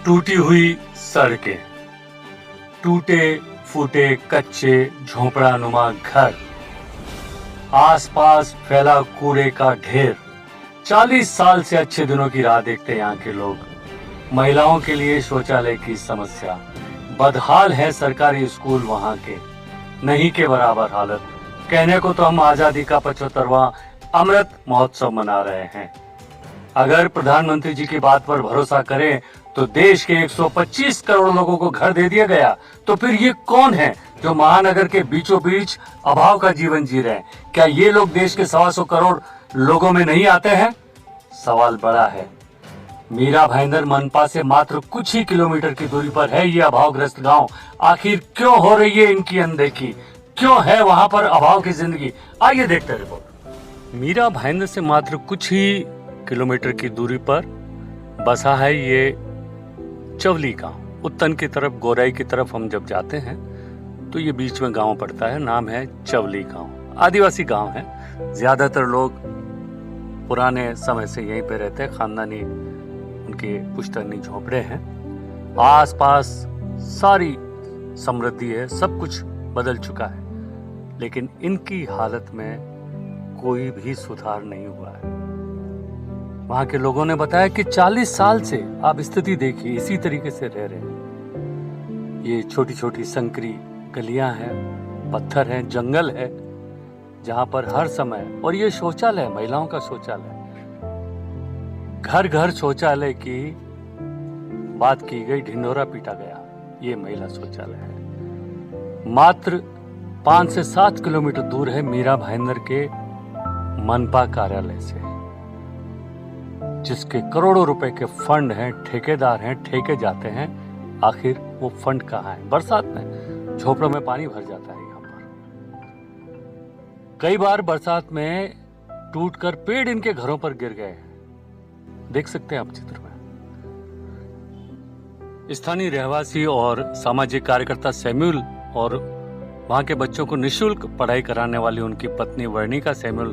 टूटी हुई सड़कें, टूटे फूटे कच्चे झोपड़ा नुमा घर, आसपास फैला कूड़े का ढेर। 40 साल से अच्छे दिनों की राह देखते हैं यहाँ के लोग। महिलाओं के लिए शौचालय की समस्या, बदहाल है सरकारी स्कूल वहाँ के, नहीं के बराबर हालत। कहने को तो हम आजादी का 75वां अमृत महोत्सव मना रहे हैं। अगर प्रधानमंत्री जी की बात पर भरोसा करें तो देश के 125 करोड़ लोगों को घर दे दिया गया, तो फिर ये कौन है जो महानगर के बीचों बीच अभाव का जीवन जी रहे हैं? क्या ये लोग देश के 125 करोड़ लोगों में नहीं आते हैं? सवाल बड़ा है। मीरा भाईंदर मनपा से मात्र कुछ ही किलोमीटर की दूरी पर है ये अभावग्रस्त गांव। आखिर क्यों हो रही है इनकी अनदेखी? क्यों है वहां पर अभाव की जिंदगी? आइए देखते हैं रिपोर्ट। मीरा भाईंदर से मात्र कुछ ही किलोमीटर की दूरी पर बसा है ये चवली गांव। उत्तन की तरफ, गोराई की तरफ हम जब जाते हैं तो ये बीच में गांव पड़ता है, नाम है चवली गांव। आदिवासी गांव है। ज्यादातर लोग पुराने समय से यहीं पे रहते हैं, खानदानी उनके पुश्तैनी झोपड़े हैं। आसपास सारी समृद्धि है, सब कुछ बदल चुका है, लेकिन इनकी हालत में कोई भी सुधार नहीं हुआ है। वहां के लोगों ने बताया कि 40 साल से आप स्थिति देखिए, इसी तरीके से रह रहे हैं। ये छोटी छोटी संकरी गलियां हैं, पत्थर हैं, जंगल है, जहां पर हर समय, और ये शौचालय, महिलाओं का शौचालय, घर घर शौचालय की बात की गई, ढिंढोरा पीटा गया। ये महिला शौचालय है। मात्र 5 से 7 किलोमीटर दूर है मीरा भाईंदर के मनपा कार्यालय से, जिसके करोड़ों रुपए के फंड हैं, ठेकेदार हैं, ठेके जाते हैं। आखिर वो फंड कहाँ है? बरसात में झोपड़ों में पानी भर जाता है। यहाँ पर कई बार बरसात में टूटकर पेड़ इनके घरों पर गिर गए हैं, देख सकते हैं आप चित्र में। स्थानीय रहवासी और सामाजिक कार्यकर्ता सैमुअल और वहां के बच्चों को निःशुल्क पढ़ाई कराने वाली उनकी पत्नी वर्णिका सैमुअल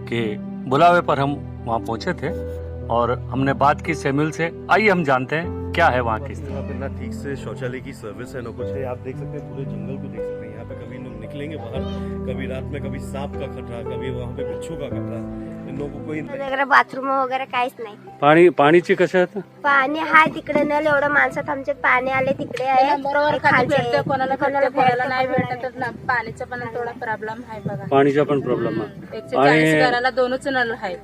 के बुलावे पर हम वहां पहुंचे थे और हमने बात की सैमुअल से। आइए हम जानते हैं क्या है वहाँ की स्थिति। ना ठीक से शौचालय की सर्विस है, ना कुछ है। आप देख सकते हैं पूरे जंगल को देख सकते हैं। यहाँ पे कभी लोग निकलेंगे बाहर, कभी रात में कभी सांप का खतरा, कभी वहाँ पे बिच्छू का खतरा। इन लोगों को कोई बाथरूम वगैरे काहीच नाही। पाणीची कशा आहेत? पाणी हाय तिकडे, नल एवढं माणसात आमचे पाणी आले तिकडे आहे। बरोबर खाली भेटते, कोणाला भेटते, कोणाला नाही भेटत। तर पाणीचा पण थोडा प्रॉब्लेम आहे बघा। पाणीचा पण प्रॉब्लेम आहे। 140 घराला 2च नळ आहेत।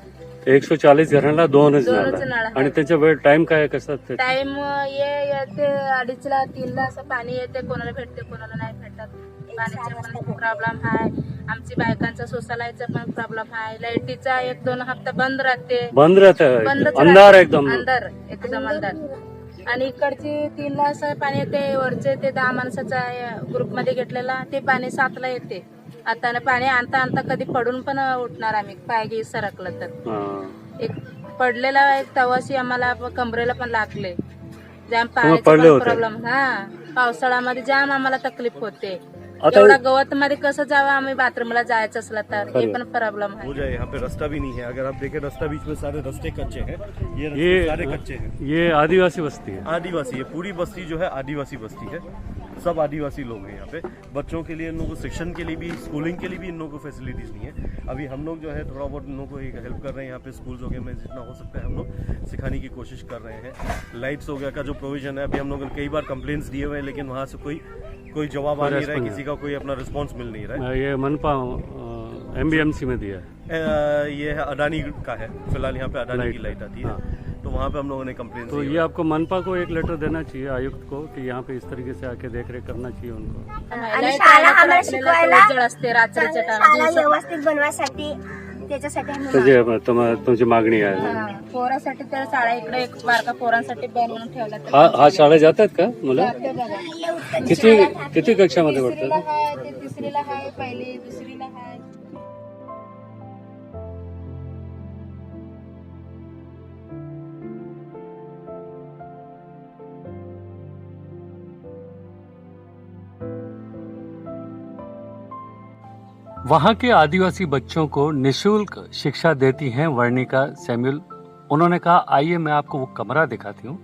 140 घरांना 2च नळ आहे। आणि त्याचा वेळ टाइम काय कसं? टाइम येते 2:30 ला 3 ला असं पाणी येते, कोणाला भेटते, कोणाला नाही भेटत। पाण्याचा पण प्रॉब्लेम आहे। आमची बायकांचा शौचालयाचा पण प्रॉब्लेम आहे। लाईटीचा 1-2 हप्ता बंद राहते, अंधार एकदम अंधार। आणि इकडची 3 ला असं पाणी येते, वरचे ते 10 माणसाचा ग्रुप मध्ये घेतलेला ते पाणी 7 ला येते। आता पाणी आणता कधी पडून पण उठणार आम्ही, पाय घे सरकलं तर। एक पडलेला एक तवाशी आम्हाला कमरेला पण लागले, जाम पाण्याचा प्रॉब्लेम। हा, पावसाळ्यामध्ये जाम आम्हाला तकलीफ होते। एवढा गवत मध्ये कसं जावं आम्ही बाथरूमला जायचं असलं तर, हे पण प्रॉब्लेम है। हो जाए। यहाँ पे रास्ता भी नहीं है। अगर आप देखें रास्ता, बीच में सारे रास्ते कच्चे हैं। ये सारे कच्चे हैं। ये आदिवासी बस्ती है। आदिवासी है, पूरी बस्ती जो है आदिवासी बस्ती है। सब आदिवासी लोग हैं यहाँ पे। बच्चों के लिए, इन लोगों को शिक्षण के लिए भी, स्कूलिंग के लिए भी इन लोगों को फैसिलिटीज नहीं है। अभी हम लोग जो है थोड़ा बहुत इन लोगों को एक हेल्प कर रहे हैं। यहाँ पे स्कूल्स वगैरह में जितना हो सकता है हम लोग सिखाने की कोशिश कर रहे हैं। लाइट्स वगैरह का जो प्रोविजन है, अभी हम लोगों ने कई बार कंप्लेंट्स दिए हुए हैं, लेकिन वहाँ से कोई जवाब आ नहीं रहा है, किसी का कोई अपना रिस्पॉन्स मिल नहीं रहा है। ये मनपा MBMC में दिया है। ये है अडानी का है, फिलहाल यहाँ पे अडानी की लाइट आती है। तो वहाँ पे हम लोगों ने कंप्लेंट। तो ये आपको मनपा को एक लेटर देना चाहिए, आयुक्त को, कि यहाँ पे इस तरीके से आके देख रेख करना चाहिए उनको। आणि शाळा आम्हाला शिकवायला, शाळा व्यवस्थित बनवायसाठी, त्याच्यासाठी तुमची मागणी आहे। पोरांसाठी तर शाळा इकडे एक बारका पोरांसाठी बनवून ठेवला। हा शाळा जातात का मुलं? किती कक्षामध्ये पडतात? 3रीला आहे, 1ली 2रीला आहे। वहाँ के आदिवासी बच्चों को निःशुल्क शिक्षा देती हैं वर्णिका सैमुअल। उन्होंने कहा, आइए मैं आपको वो कमरा दिखाती हूँ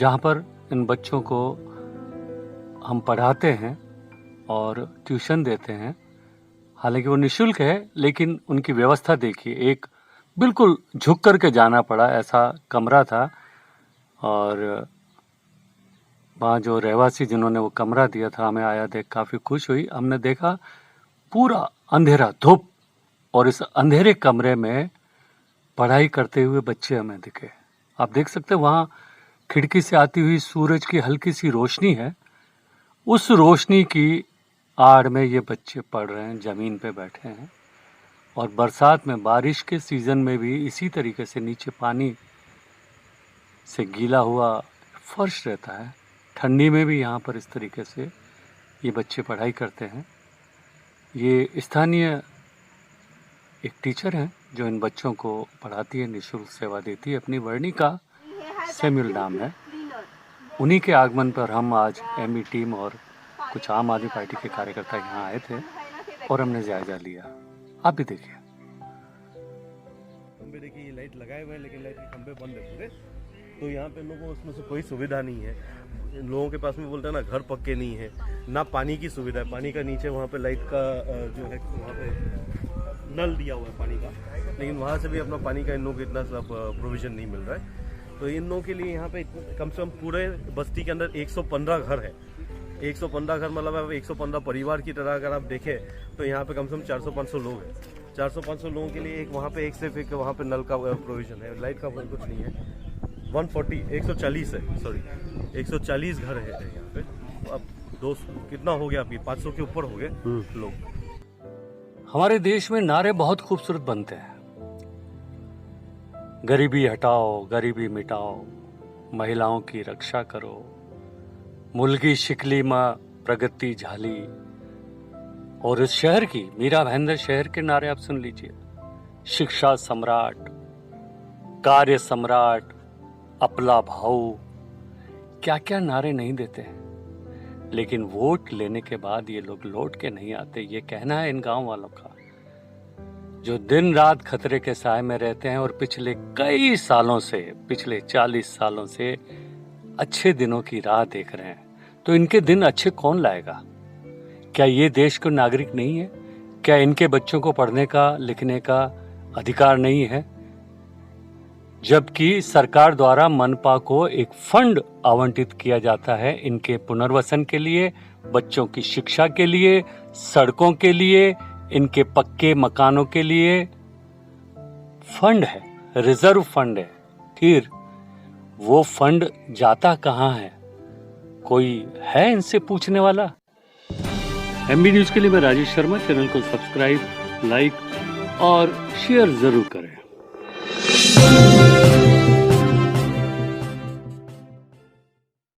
जहाँ पर इन बच्चों को हम पढ़ाते हैं और ट्यूशन देते हैं। हालांकि वो निःशुल्क है, लेकिन उनकी व्यवस्था देखिए, एक बिल्कुल झुक करके जाना पड़ा ऐसा कमरा था। और वहाँ जो रहवासी जिन्होंने वो कमरा दिया था, हमें आया देख काफ़ी खुश हुई। हमने देखा पूरा अंधेरा, धूप, और इस अंधेरे कमरे में पढ़ाई करते हुए बच्चे हमें दिखे। आप देख सकते हैं वहाँ खिड़की से आती हुई सूरज की हल्की सी रोशनी है, उस रोशनी की आड़ में ये बच्चे पढ़ रहे हैं, ज़मीन पे बैठे हैं। और बरसात में, बारिश के सीज़न में भी इसी तरीके से नीचे पानी से गीला हुआ फर्श रहता है। ठंडी में भी यहाँ पर इस तरीके से ये बच्चे पढ़ाई करते हैं। ये स्थानीय एक टीचर हैं जो इन बच्चों को पढ़ाती है, निःशुल्क सेवा देती है। अपनी वर्णिका सैमुअल नाम है। उन्हीं के आगमन पर हम आज एमई टीम और कुछ आम आदमी पार्टी के कार्यकर्ता यहाँ आए थे और हमने जायजा लिया। आप भी देखिए। खंबे देखिए, ये लाइट लगाए हुए हैं लेकिन लाइट के खंबे बंद है पूरे। तो यहाँ पे लोगों को उसमें से कोई सुविधा नहीं है। लोगों के पास में बोलते हैं ना, घर पक्के नहीं है, ना पानी की सुविधा है। पानी का नीचे वहाँ पे लाइट का जो है वहाँ पे नल दिया हुआ है पानी का, लेकिन वहाँ से भी अपना पानी का इन लोगों को इतना सब प्रोविजन नहीं मिल रहा है। तो इन लोगों के लिए यहाँ पे कम से कम पूरे बस्ती के अंदर 115 घर है। 115 घर मतलब 115 परिवार की तरह अगर आप देखें तो यहाँ पे कम से कम 400-500 लोग हैं। 400-500 लोगों के लिए एक वहाँ पे सिर्फ एक वहाँ पे नल का प्रोविजन है, लाइट का कुछ नहीं है। 140 है, सॉरी 140 घर है यहाँ पे। अब कितना हो गया, अभी 500 के ऊपर हो गए लोग। हमारे देश में नारे बहुत खूबसूरत बनते हैं। गरीबी हटाओ, गरीबी मिटाओ, महिलाओं की रक्षा करो, मुल्की शिकली माँ प्रगति झाली। और इस शहर की, मीरा भाईंदर शहर के नारे आप सुन लीजिए। शिक्षा सम्राट, कार्य सम्राट, अपला भाऊ, क्या क्या नारे नहीं देते हैं। लेकिन वोट लेने के बाद ये लोग लौट के नहीं आते। ये कहना है इन गांव वालों का, जो दिन रात खतरे के साए में रहते हैं और पिछले कई सालों से, पिछले 40 सालों से अच्छे दिनों की राह देख रहे हैं। तो इनके दिन अच्छे कौन लाएगा? क्या ये देश के नागरिक नहीं है? क्या इनके बच्चों को पढ़ने का, लिखने का अधिकार नहीं है? जबकि सरकार द्वारा मनपा को एक फंड आवंटित किया जाता है इनके पुनर्वसन के लिए, बच्चों की शिक्षा के लिए, सड़कों के लिए, इनके पक्के मकानों के लिए फंड है, रिजर्व फंड है। फिर वो फंड जाता कहाँ है? कोई है इनसे पूछने वाला? एमबी न्यूज के लिए मैं राजेश शर्मा। चैनल को सब्सक्राइब, लाइक और शेयर जरूर करें।